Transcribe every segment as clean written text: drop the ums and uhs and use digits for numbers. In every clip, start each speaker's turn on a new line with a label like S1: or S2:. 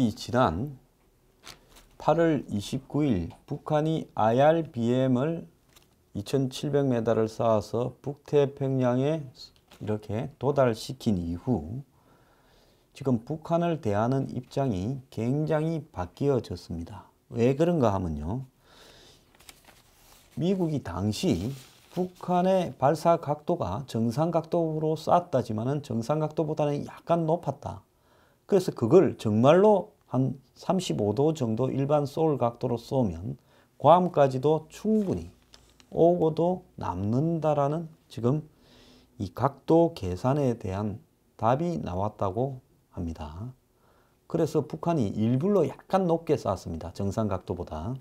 S1: 미국이 지난 8월 29일 북한이 IRBM을 2700m를 쏴서 북태평양에 이렇게 도달시킨 이후 지금 북한을 대하는 입장이 굉장히 바뀌어졌습니다. 왜 그런가 하면요. 미국이 당시 북한의 발사 각도가 정상 각도로 쐈다지만은 정상 각도보다는 약간 높았다. 그래서 그걸 정말로 한 35도 정도 일반 소울 각도로 쏘면 괌까지도 충분히 오고도 남는다라는 지금 이 각도 계산에 대한 답이 나왔다고 합니다. 그래서 북한이 일부러 약간 높게 쐈습니다. 정상 각도보다.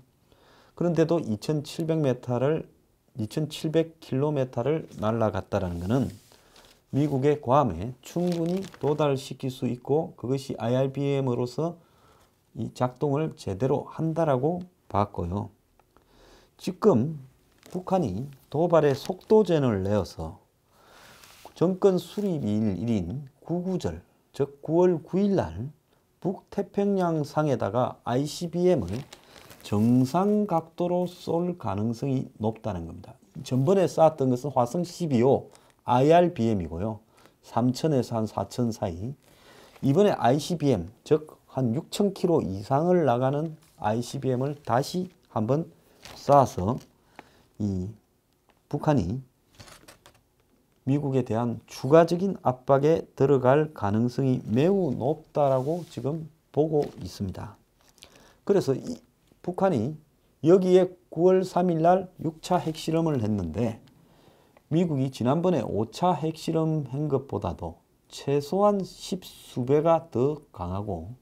S1: 그런데도 2700km를 날아갔다는 것은 미국의 괌에 충분히 도달시킬 수 있고 그것이 IRBM으로서 이 작동을 제대로 한다라고 봤고요. 지금 북한이 도발의 속도전을 내어서 정권 수립일인 구구절, 즉 9월 9일 날 북태평양 상에다가 ICBM을 정상 각도로 쏠 가능성이 높다는 겁니다. 전번에 쐈던 것은 화성 12호 IRBM이고요. 3000에서 한 4000 사이. 이번에 ICBM, 즉 한 6000km 이상을 나가는 ICBM을 다시 한번 쏴서 이 북한이 미국에 대한 추가적인 압박에 들어갈 가능성이 매우 높다라고 지금 보고 있습니다. 그래서 북한이 여기에 9월 3일 날 6차 핵실험을 했는데 미국이 지난번에 5차 핵실험 한 것보다도 최소한 십수배가 더 강하고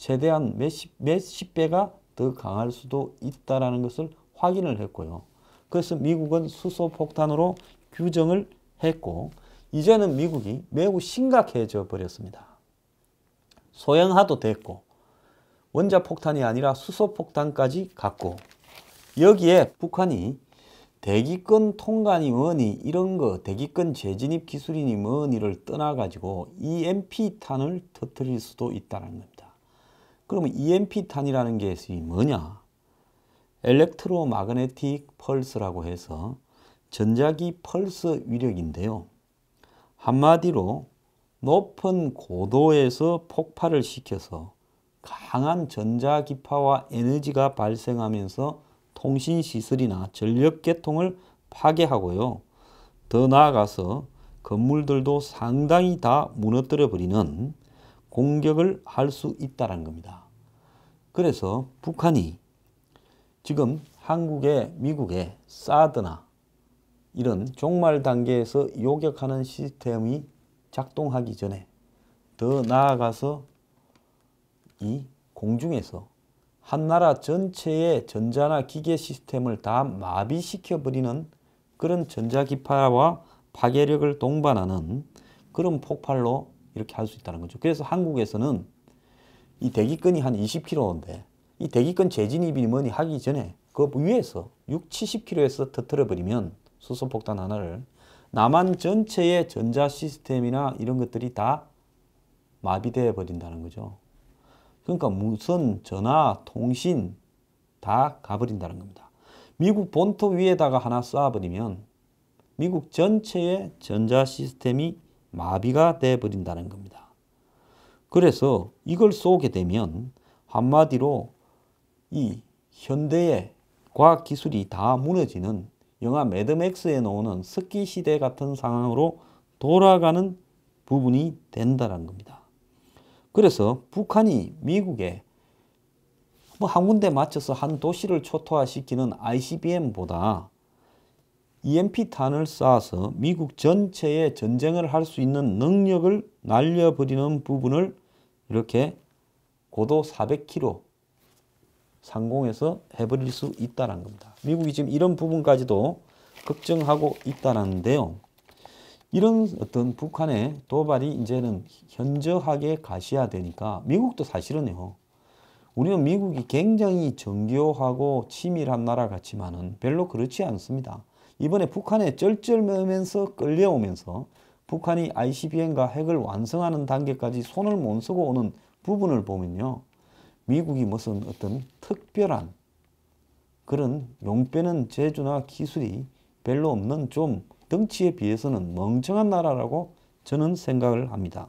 S1: 최대한 몇십 배가 더 강할 수도 있다는 것을 확인을 했고요. 그래서 미국은 수소폭탄으로 규정을 했고 이제는 미국이 매우 심각해져 버렸습니다. 소형화도 됐고 원자폭탄이 아니라 수소폭탄까지 갔고 여기에 북한이 대기권 통과니 뭐니 이런 거 대기권 재진입 기술이니 뭐니를 떠나가지고 EMP탄을 터뜨릴 수도 있다는 겁니다. 그러면 EMP탄이라는 게 뭐냐? 엘렉트로마그네틱 펄스라고 해서 전자기 펄스 위력인데요. 한마디로 높은 고도에서 폭발을 시켜서 강한 전자기파와 에너지가 발생하면서 통신시설이나 전력계통을 파괴하고요. 더 나아가서 건물들도 상당히 다 무너뜨려 버리는 공격을 할 수 있다는 겁니다. 그래서 북한이 지금 한국에 미국에 사드나 이런 종말 단계에서 요격하는 시스템이 작동하기 전에 더 나아가서 이 공중에서 한 나라 전체의 전자나 기계 시스템을 다 마비시켜버리는 그런 전자기파와 파괴력을 동반하는 그런 폭발로 이렇게 할 수 있다는 거죠. 그래서 한국에서는 이 대기권이 한 20km인데 이 대기권 재진입이 뭐니 하기 전에 그 위에서 60-70km에서 터뜨려버리면 수소폭탄 하나를 남한 전체의 전자 시스템이나 이런 것들이 다 마비되어 버린다는 거죠. 그러니까 무선, 전화, 통신 다 가버린다는 겁니다. 미국 본토 위에다가 하나 쏴버리면 미국 전체의 전자 시스템이 마비가 돼 버린다는 겁니다. 그래서 이걸 쏘게 되면 한마디로 이 현대의 과학기술이 다 무너지는 영화 매드맥스에 나오는 석기시대 같은 상황으로 돌아가는 부분이 된다는 겁니다. 그래서 북한이 미국에 한 군데 맞춰서 한 도시를 초토화시키는 ICBM보다 EMP탄을 쏴서 미국 전체에 전쟁을 할 수 있는 능력을 날려버리는 부분을 이렇게 고도 400km 상공에서 해버릴 수 있다는 겁니다. 미국이 지금 이런 부분까지도 걱정하고 있다는데요. 이런 어떤 북한의 도발이 이제는 현저하게 가시화되니까 미국도 사실은요. 우리는 미국이 굉장히 정교하고 치밀한 나라 같지만은 별로 그렇지 않습니다. 이번에 북한에 쩔쩔매면서 끌려오면서 북한이 ICBM과 핵을 완성하는 단계까지 손을 못 쓰고 오는 부분을 보면요. 미국이 무슨 어떤 특별한 그런 용 빼는 재주나 기술이 별로 없는 좀 덩치에 비해서는 멍청한 나라라고 저는 생각을 합니다.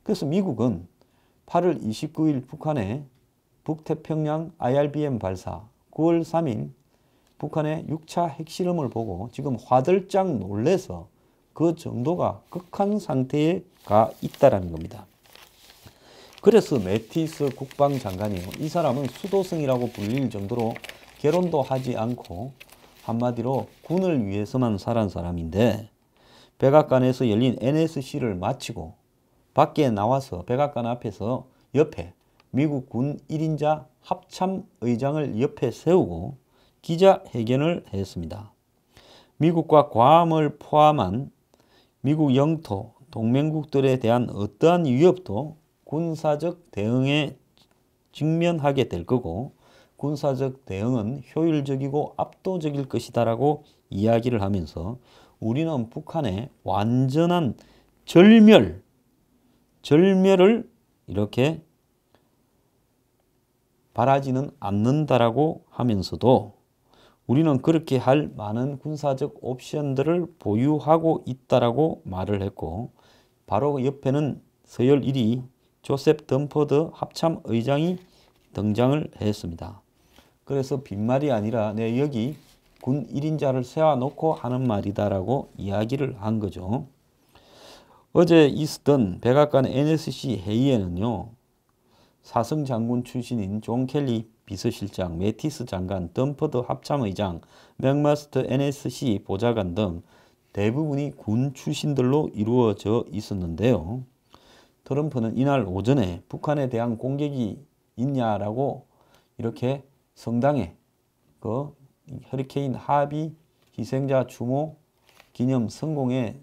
S1: 그래서 미국은 8월 29일 북한의 북태평양 IRBM 발사, 9월 3일 북한의 6차 핵실험을 보고 지금 화들짝 놀래서 그 정도가 극한 상태에 가 있다는 겁니다. 그래서 매티스 국방장관이요. 이 사람은 수도승이라고 불릴 정도로 결혼도 하지 않고 한마디로 군을 위해서만 살은 사람인데 백악관에서 열린 NSC를 마치고 밖에 나와서 백악관 앞에서 옆에 미국 군 1인자 합참의장을 옆에 세우고 기자회견을 했습니다. 미국과 괌을 포함한 미국 영토, 동맹국들에 대한 어떠한 위협도 군사적 대응에 직면하게 될 거고 군사적 대응은 효율적이고 압도적일 것이다라고 이야기를 하면서 우리는 북한의 완전한 절멸을 이렇게 바라지는 않는다라고 하면서도 우리는 그렇게 할 많은 군사적 옵션들을 보유하고 있다라고 말을 했고 바로 옆에는 서열 1위 조셉 덤퍼드 합참의장이 등장을 했습니다. 그래서 빈말이 아니라 내 여기 군 1인자를 세워놓고 하는 말이다라고 이야기를 한 거죠. 어제 있었던 백악관 NSC 회의에는요. 사성 장군 출신인 존 켈리 비서실장, 매티스 장관, 덤퍼드 합참의장, 맥마스터 NSC 보좌관 등 대부분이 군 출신들로 이루어져 있었는데요. 트럼프는 이날 오전에 북한에 대한 공격이 있냐라고 이렇게 성당에 그 허리케인 하비 희생자 추모 기념 성공회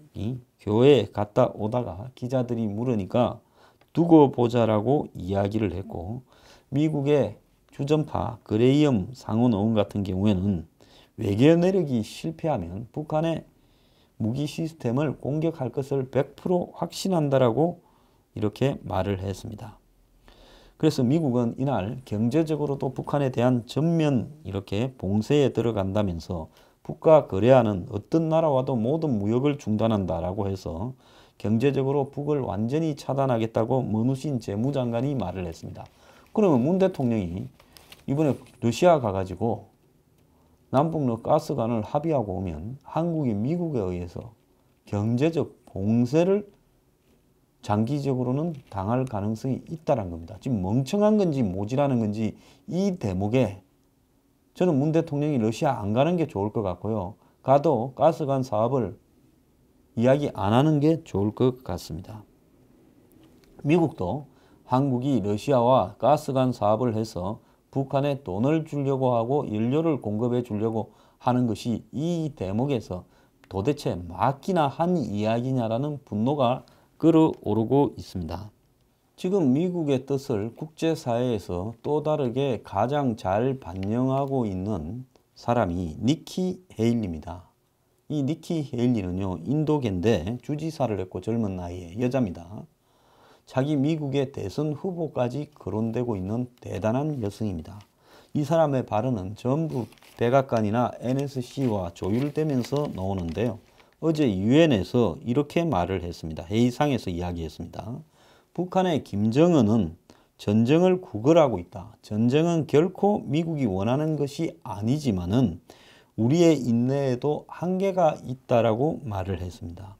S1: 교회에 갔다 오다가 기자들이 물으니까 두고 보자라고 이야기를 했고 미국의 주전파 그레이엄 상원의원 같은 경우에는 외교 내력이 실패하면 북한의 무기 시스템을 공격할 것을 100% 확신한다라고 이렇게 말을 했습니다. 그래서 미국은 이날 경제적으로도 북한에 대한 전면 이렇게 봉쇄에 들어간다면서 북과 거래하는 어떤 나라와도 모든 무역을 중단한다라고 해서 경제적으로 북을 완전히 차단하겠다고 머누신 재무장관이 말을 했습니다. 그러면 문 대통령이 이번에 러시아 가가지고 남북로 가스관을 합의하고 오면 한국이 미국에 의해서 경제적 봉쇄를 장기적으로는 당할 가능성이 있다는 겁니다. 지금 멍청한 건지 모질하는 건지 이 대목에 저는 문 대통령이 러시아 안 가는 게 좋을 것 같고요. 가도 가스관 사업을 이야기 안 하는 게 좋을 것 같습니다. 미국도 한국이 러시아와 가스관 사업을 해서 북한에 돈을 주려고 하고 연료를 공급해 주려고 하는 것이 이 대목에서 도대체 맞기나 한 이야기냐라는 분노가 끌어오르고 있습니다. 지금 미국의 뜻을 국제사회에서 또 다르게 가장 잘 반영하고 있는 사람이 니키 헤일리입니다. 이 니키 헤일리는요, 인도계인데 주지사를 했고 젊은 나이에 여자입니다. 자기 미국의 대선 후보까지 거론되고 있는 대단한 여성입니다. 이 사람의 발언은 전부 백악관이나 NSC와 조율되면서 나오는데요. 어제 유엔에서 이렇게 말을 했습니다. 회의상에서 이야기했습니다. 북한의 김정은은 전쟁을 구걸하고 있다. 전쟁은 결코 미국이 원하는 것이 아니지만은 우리의 인내에도 한계가 있다라고 말을 했습니다.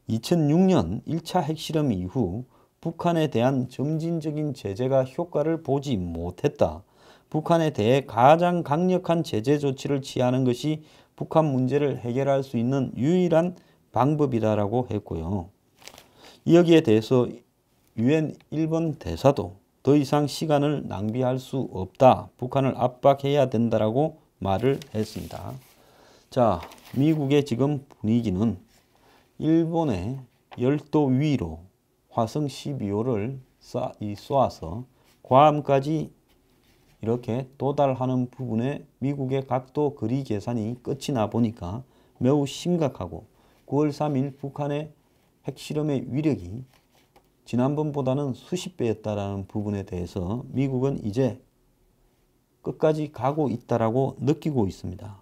S1: 2006년 1차 핵실험 이후 북한에 대한 점진적인 제재가 효과를 보지 못했다. 북한에 대해 가장 강력한 제재 조치를 취하는 것이 북한 문제를 해결할 수 있는 유일한 방법이다라고 했고요. 여기에 대해서 유엔 일본 대사도 더 이상 시간을 낭비할 수 없다. 북한을 압박해야 된다라고 말을 했습니다. 자, 미국의 지금 분위기는 일본의 열도 위로 화성 12호를 쏘아서 괌까지 이렇게 도달하는 부분에 미국의 각도 거리 계산이 끝이 나 보니까 매우 심각하고 9월 3일 북한의 핵실험의 위력이 지난번보다는 수십 배였다라는 부분에 대해서 미국은 이제 끝까지 가고 있다라고 느끼고 있습니다.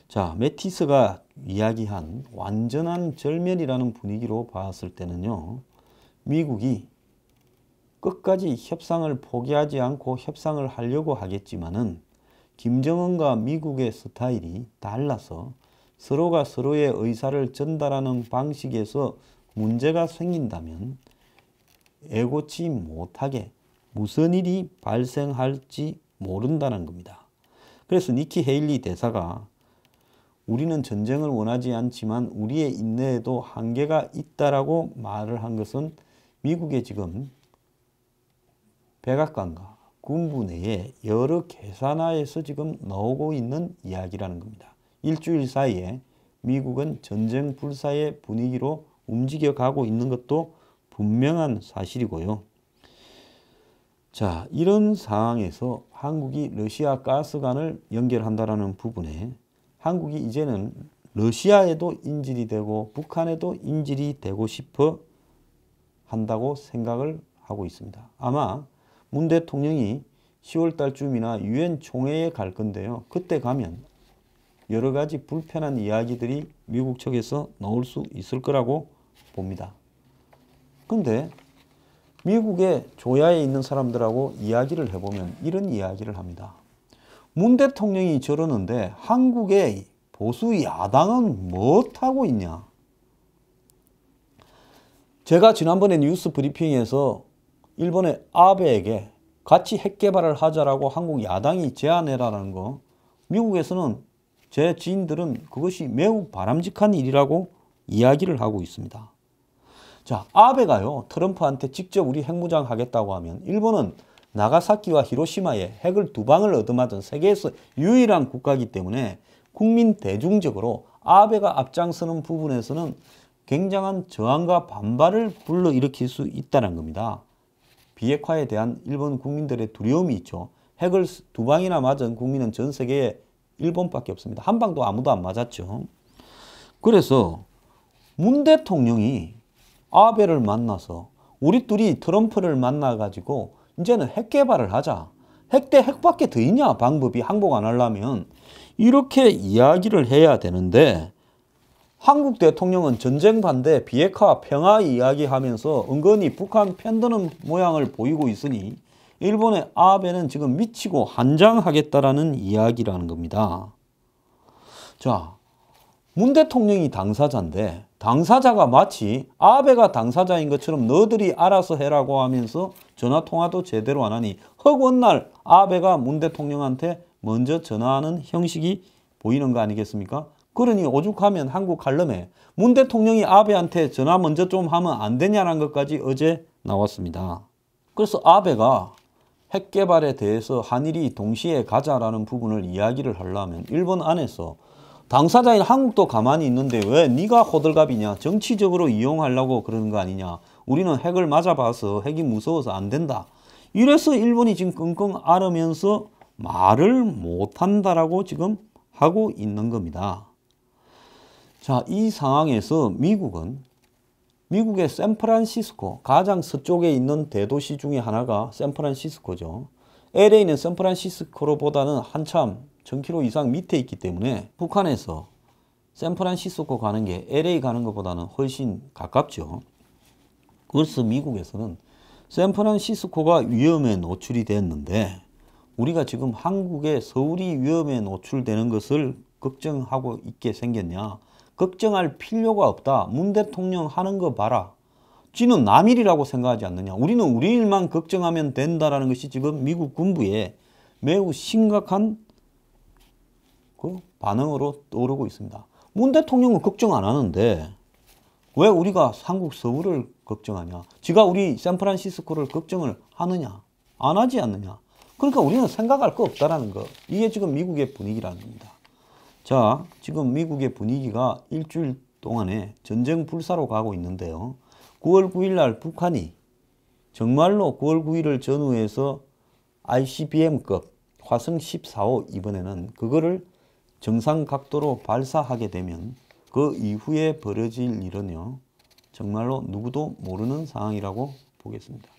S1: 자, 매티스가 이야기한 완전한 절멸이라는 분위기로 봤을 때는요, 미국이 끝까지 협상을 포기하지 않고 협상을 하려고 하겠지만은 김정은과 미국의 스타일이 달라서 서로가 서로의 의사를 전달하는 방식에서 문제가 생긴다면 애고치 못하게 무슨 일이 발생할지 모른다는 겁니다. 그래서 니키 헤일리 대사가 우리는 전쟁을 원하지 않지만 우리의 인내에도 한계가 있다라고 말을 한 것은 미국의 지금 백악관과 군부 내에 여러 계산하에서 지금 나오고 있는 이야기라는 겁니다. 일주일 사이에 미국은 전쟁 불사의 분위기로 움직여가고 있는 것도 분명한 사실이고요. 자, 이런 상황에서 한국이 러시아 가스관을 연결한다라는 부분에 한국이 이제는 러시아에도 인질이 되고 북한에도 인질이 되고 싶어 한다고 생각을 하고 있습니다. 아마 문 대통령이 10월 달쯤이나 유엔 총회에 갈 건데요. 그때 가면 여러 가지 불편한 이야기들이 미국 측에서 나올 수 있을 거라고 봅니다. 근데 미국의 조야에 있는 사람들하고 이야기를 해보면 이런 이야기를 합니다. 문 대통령이 저러는데 한국의 보수 야당은 못하고 있냐? 제가 지난번에 뉴스 브리핑에서 일본의 아베에게 같이 핵 개발을 하자라고 한국 야당이 제안해라는 거, 미국에서는 제 지인들은 그것이 매우 바람직한 일이라고 이야기를 하고 있습니다. 자, 아베가요, 트럼프한테 직접 우리 핵무장 하겠다고 하면 일본은 나가사키와 히로시마에 핵을 2방을 얻어맞은 세계에서 유일한 국가이기 때문에 국민 대중적으로 아베가 앞장서는 부분에서는 굉장한 저항과 반발을 불러일으킬 수 있다는 겁니다. 비핵화에 대한 일본 국민들의 두려움이 있죠. 핵을 2방이나 맞은 국민은 전 세계에 일본밖에 없습니다. 한 방도 아무도 안 맞았죠. 그래서 문 대통령이 아베를 만나서 우리 둘이 트럼프를 만나가지고 이제는 핵 개발을 하자. 핵 대 핵밖에 더 있냐, 방법이 항복 안 하려면. 이렇게 이야기를 해야 되는데 한국 대통령은 전쟁 반대, 비핵화, 평화 이야기하면서 은근히 북한 편드는 모양을 보이고 있으니 일본의 아베는 지금 미치고 한장하겠다라는 이야기라는 겁니다. 자, 문 대통령이 당사자인데 당사자가 마치 아베가 당사자인 것처럼 너들이 알아서 해라고 하면서 전화통화도 제대로 안 하니 허구날 아베가 문 대통령한테 먼저 전화하는 형식이 보이는 거 아니겠습니까? 그러니 오죽하면 한국 칼럼에 문 대통령이 아베한테 전화 먼저 좀 하면 안 되냐는 것까지 어제 나왔습니다. 그래서 아베가 핵 개발에 대해서 한일이 동시에 가자라는 부분을 이야기를 하려면 일본 안에서 당사자인 한국도 가만히 있는데 왜 네가 호들갑이냐, 정치적으로 이용하려고 그러는 거 아니냐, 우리는 핵을 맞아봐서 핵이 무서워서 안 된다, 이래서 일본이 지금 끙끙 앓으면서 말을 못한다라고 지금 하고 있는 겁니다. 자, 이 상황에서 미국의 샌프란시스코, 가장 서쪽에 있는 대도시 중에 하나가 샌프란시스코죠. LA는 샌프란시스코보다는 한참 1000km 이상 밑에 있기 때문에 북한에서 샌프란시스코 가는 게 LA 가는 것보다는 훨씬 가깝죠. 그래서 미국에서는 샌프란시스코가 위험에 노출이 됐는데 우리가 지금 한국의 서울이 위험에 노출되는 것을 걱정하고 있게 생겼냐? 걱정할 필요가 없다. 문 대통령 하는 거 봐라. 쥐는 남일이라고 생각하지 않느냐. 우리는 우리 일만 걱정하면 된다라는 것이 지금 미국 군부의 매우 심각한 그 반응으로 떠오르고 있습니다. 문 대통령은 걱정 안 하는데 왜 우리가 한국 서울을 걱정하냐? 지가 우리 샌프란시스코를 걱정을 하느냐? 안 하지 않느냐? 그러니까 우리는 생각할 거 없다라는 거. 이게 지금 미국의 분위기라는 겁니다. 자, 지금 미국의 분위기가 일주일 동안에 전쟁 불사로 가고 있는데요. 9월 9일 날 북한이 정말로 9월 9일을 전후해서 ICBM급 화성 14호 이번에는 그거를 정상 각도로 발사하게 되면 그 이후에 벌어질 일은요. 자, 정말로 누구도 모르는 상황이라고 보겠습니다.